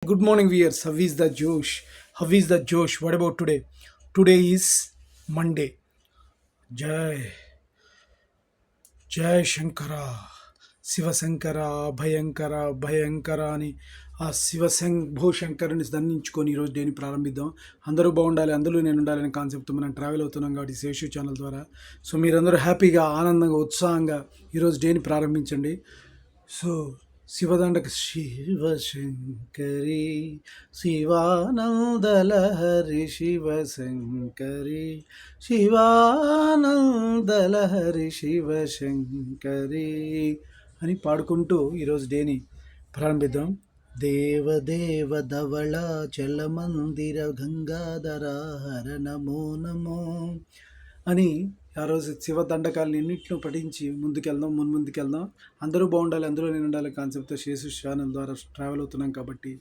Good morning, viewers. How is the Josh? How is the Josh? What about today? Today is Monday. Jai, Jai Shankara, Sivasankara భయంకర భయంకర అని ఆ భూశంకరుని దండించుకొని ఈరోజు డేని ప్రారంభిద్దాం. అందరూ బాగుండాలి, అందులో నేను ఉండాలనే కాన్సెప్ట్ మనం ట్రావెల్ అవుతున్నాం కాబట్టి శేషు ఛానల్ ద్వారా. సో మీరందరూ హ్యాపీగా ఆనందంగా ఉత్సాహంగా ఈరోజు డేని ప్రారంభించండి. సో శివదండక శివశంకరి శివానందలహరి శివశంకరి శివానందలహరి శివశంకరి అని పాడుకుంటూ ఈరోజు డేని ప్రారంభిద్దాం. దేవదేవ ధవళ చలమందిర గంగాధర హర నమో నమో అని ఆ రోజు శివ దండకాలను ఎన్నింటినో పఠించి ముందుకెళ్దాం. అందరూ బాగుండాలి, అందులో నేను ఉండాలి కాన్సెప్ట్తో శేషు ఛానల్ ద్వారా ట్రావెల్ అవుతున్నాం కాబట్టి